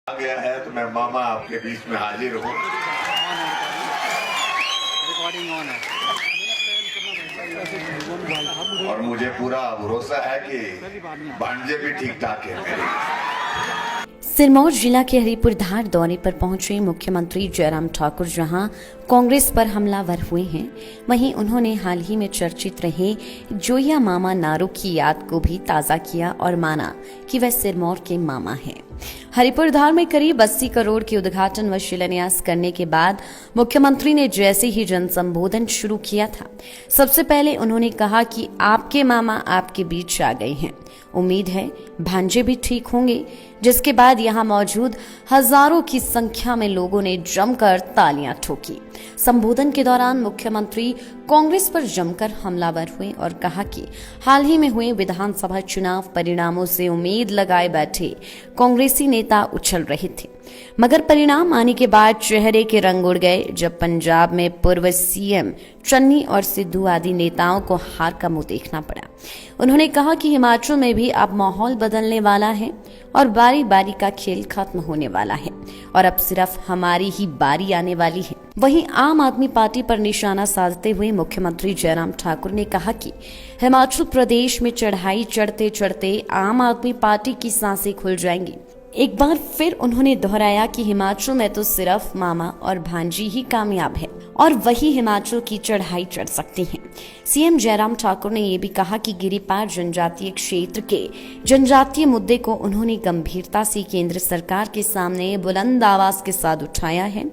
आ गया है तो मैं मामा आपके बीच में हाजिर हूँ। रिकॉर्डिंग ऑन है और मुझे पूरा भरोसा है कि भांजे भी ठीक ठाक है मेरे। सिरमौर जिला के हरिपुरधार दौरे पर पहुंचे मुख्यमंत्री जयराम ठाकुर जहां कांग्रेस पर हमलावर हुए हैं, वहीं उन्होंने हाल ही में चर्चित रहे जोया मामा नारों की याद को भी ताजा किया और माना कि वह सिरमौर के मामा हैं। हरिपुरधार में करीब 80 करोड़ के उद्घाटन व शिलान्यास करने के बाद मुख्यमंत्री ने जैसे ही जन संबोधन शुरू किया था, सबसे पहले उन्होंने कहा कि आपके मामा आपके बीच आ गए हैं, उम्मीद है भांजे भी ठीक होंगे, जिसके बाद यहां मौजूद हजारों की संख्या में लोगों ने जमकर तालियां ठोकी। संबोधन के दौरान मुख्यमंत्री कांग्रेस पर जमकर हमलावर हुए और कहा कि हाल ही में हुए विधानसभा चुनाव परिणामों से उम्मीद लगाए बैठे कांग्रेसी नेता उछल रहे थे, मगर परिणाम आने के बाद चेहरे के रंग उड़ गए जब पंजाब में पूर्व सीएम चन्नी और सिद्धू आदि नेताओं को हार का मुंह देखना पड़ा। उन्होंने कहा कि हिमाचल में भी अब माहौल बदलने वाला है और बारी बारी का खेल खत्म होने वाला है और अब सिर्फ हमारी ही बारी आने वाली है। वहीं आम आदमी पार्टी पर निशाना साधते हुए मुख्यमंत्री जयराम ठाकुर ने कहा कि हिमाचल प्रदेश में चढ़ाई चढ़ते चढ़ते आम आदमी पार्टी की सांसें खुल जाएंगी। एक बार फिर उन्होंने दोहराया कि हिमाचल में तो सिर्फ मामा और भांजी ही कामयाब है और वही हिमाचल की चढ़ाई चढ़ सकते हैं। सीएम जयराम ठाकुर ने यह भी कहा कि गिरिपार जनजातीय क्षेत्र के जनजातीय मुद्दे को उन्होंने गंभीरता से केंद्र सरकार के सामने बुलंद आवाज के साथ उठाया है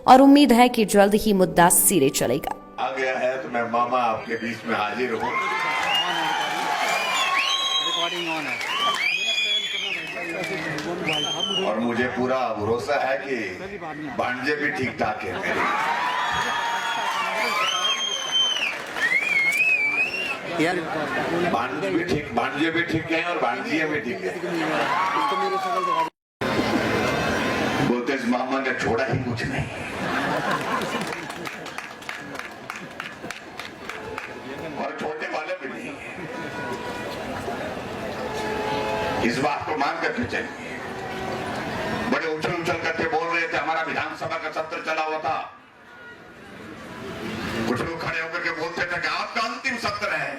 और उम्मीद है कि जल्द ही मुद्दा सिरे चलेगा। आ गया है तो मैं मामा आपके बीच में हाजिर हूँ। रिकॉर्डिंग ऑन है और मुझे पूरा भरोसा है कि भांजे भी ठीक ठाक है मेरे। भांजे भी ठीक है और भांजिया भी ठीक है। बोलते इस मामा ने छोड़ा ही कुछ नहीं। और छोड़ने वाले भी नहीं है। इस बात को मान करके चलिए। बड़े उछल उछल करके बोल रहे थे, हमारा विधानसभा का सत्र चला हुआ था, कुछ लोग खड़े होकर के बोलते थे कि आपका अंतिम सत्र है,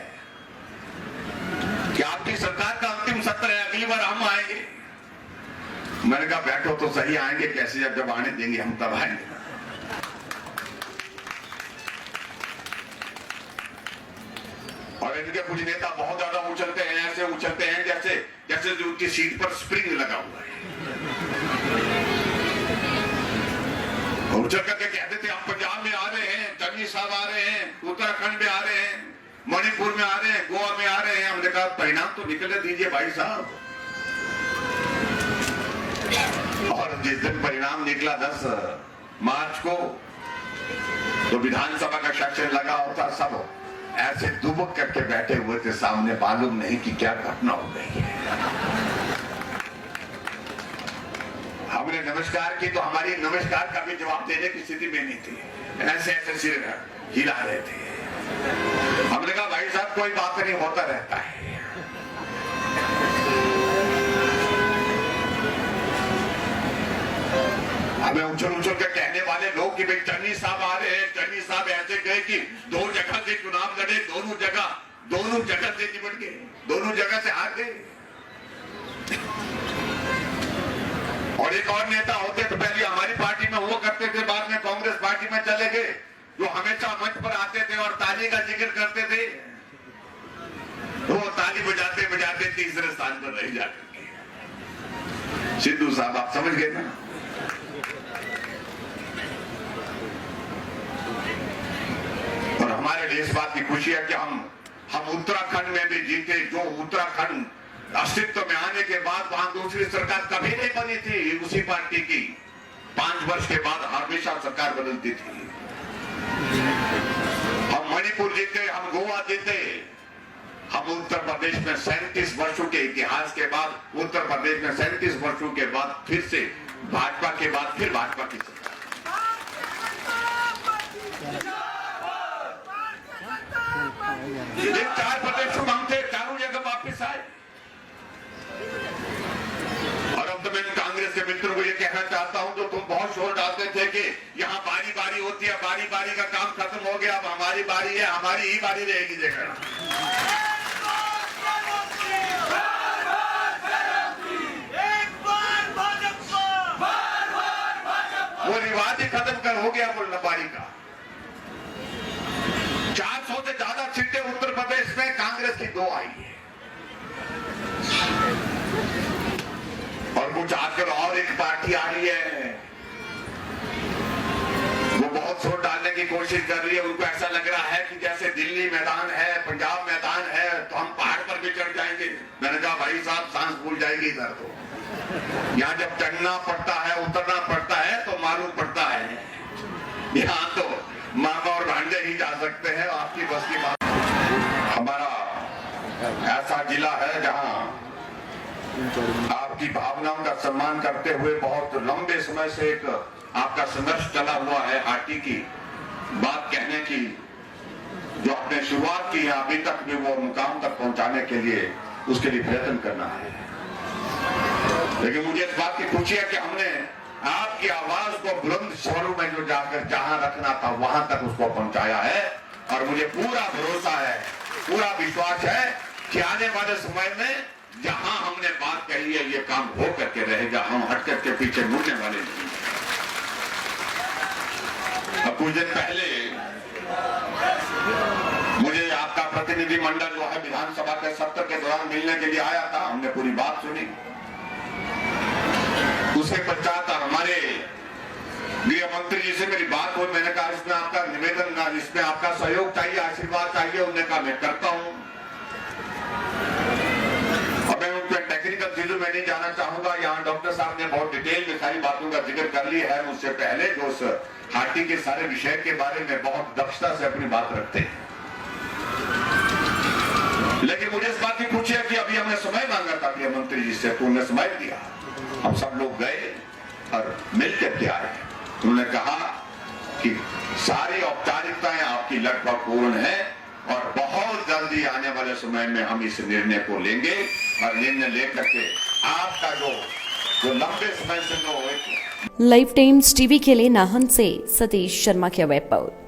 कि आपकी सरकार का अंतिम सत्र है, अगली बार हम आएंगे। मैंने कहा बैठो तो सही, आएंगे कैसे, जब आने देंगे हम तब आएंगे। और इनके कुछ नेता बहुत ज्यादा उछलते हैं, ऐसे उछलते हैं जैसे जैसे जो उनकी सीट पर स्प्रिंग लगा हुआ है। उछल करके कहते थे हम पंजाब में आ रहे हैं, चन्नी साहब आ रहे हैं, उत्तराखंड में आ रहे हैं, मणिपुर में आ रहे हैं, गोवा में आ रहे हैं। हमने कहा परिणाम तो निकलने दीजिए भाई साहब। और जिस दिन परिणाम निकला 10 मार्च को, तो विधानसभा का सेशन लगा होता, सब ऐसे दुबक करके बैठे हुए थे सामने, मालूम नहीं कि क्या घटना हो गई है। हमने नमस्कार की तो हमारी नमस्कार का भी जवाब देने की स्थिति में नहीं थी, ऐसे ऐसे सिर हिला रहे थे। हमने कहा भाई साहब कोई बात नहीं, होता रहता है। हमें उछल उछल के कहने वाले लोग कि भाई चन्नी साहब आ रहे हैं, चन्नी साहब ऐसे गए कि 2 जगह से चुनाव लड़े, दोनों जगह से निपट गए, दोनों जगह से हार गए। और एक और नेता होते तो पहले हमारी पार्टी में हुआ करते थे, बाद में कांग्रेस पार्टी में चले गए, जो हमेशा मंच पर आते थे और ताली का जिक्र करते थे। वो ताली बजाते बजाते तीसरे स्थान पर रह जाकर के। सिद्धू साहब आप समझ गए ना। और हमारे लिए इस बात की खुशी है कि हम उत्तराखंड में भी जीते, जो उत्तराखंड अस्तित्व में आने के बाद वहां दूसरी सरकार कभी नहीं बनी थी उसी पार्टी की। 5 वर्ष के बाद हमेशा सरकार बदलती थी। हम मणिपुर जीते, हम गोवा जीते, हम उत्तर प्रदेश में 37 वर्षों के इतिहास के बाद, उत्तर प्रदेश में 37 वर्षों के बाद फिर से भाजपा के बाद फिर भाजपा की सरकार। 4 प्रदेशों में हम थे, चारों जगह वापिस आए। और अब शब्द में कांग्रेस के मित्रों को ये कहना चाहता हूं, जो तुम बहुत शोर डालते थे कि यहाँ बारी बारी होती है, बारी बारी का काम खत्म हो गया, अब हमारी बारी है, हमारी ही बारी रहेगी। देखना वो रिवाज ही खत्म कर हो गया वो लबारी का। 400 से ज्यादा सीटें उत्तर प्रदेश में कांग्रेस की 2 आई है, और कुछ आजकल और एक पार्टी आ रही है, वो बहुत शोर डालने की कोशिश कर रही है। उनको ऐसा लग रहा है कि जैसे दिल्ली मैदान है, पंजाब मैदान है, तो हम पहाड़ पर भी चढ़ जाएंगे। मैंने कहा भाई साहब, सांस भूल जाएगी इधर। तो यहाँ जब चढ़ना पड़ता है, उतरना पड़ता है, तो मालूम पड़ता है। यहाँ तो मामा और भांजे ही जा सकते हैं, आपकी बस की बात। हमारा ऐसा जिला है जहाँ आपकी भावनाओं का सम्मान करते हुए बहुत लंबे समय से एक आपका संघर्ष चला हुआ है हाटी की बात कहने की, जो आपने शुरुआत की है, अभी तक भी वो मुकाम तक पहुंचाने के लिए उसके लिए प्रयत्न करना है। लेकिन मुझे इस बात की खुशी है कि हमने आपकी आवाज को बुलंद स्वरों में जो जाकर जहां रखना था वहां तक उसको पहुंचाया है। और मुझे पूरा भरोसा है, पूरा विश्वास है कि आने वाले समय में जहां हमने बात कही है, ये काम हो करके रहेगा। हम हट करके पीछे मुड़ने वाले नहीं। अब कुछ दिन पहले मुझे आपका प्रतिनिधिमंडल जो है विधानसभा के सत्र के दौरान मिलने के लिए आया था। हमने पूरी बात सुनी। उसके पश्चात हमारे गृह मंत्री जी से मेरी बात हुई। मैंने कहा इसमें आपका निवेदन, इसमें आपका सहयोग चाहिए, आशीर्वाद चाहिए। उन्होंने कहा मैं करता हूं। और मैं उनके टेक्निकल चीजों में नहीं जाना चाहूंगा। यहाँ डॉक्टर साहब ने बहुत डिटेल में सारी बातों का जिक्र कर लिया है मुझसे पहले, जो उस हाटी के सारे विषय के बारे में बहुत दक्षता से अपनी बात रखते हैं। लेकिन मुझे इस बात की खुशी है कि अभी हमने समय मांगा था गृह मंत्री जी से, तो उन्होंने समय दिया। हम सब लोग गए और मिल करके आए। उन्होंने कहा कि सारी औपचारिकताएं आपकी लगभग पूर्ण है और बहुत जल्दी आने वाले समय में हम इस निर्णय को लेंगे, और निर्णय लेकर के आपका जो लंबे समय से जो लाइफ टाइम्स टीवी के लिए नाहन से सतीश शर्मा की रिपोर्ट।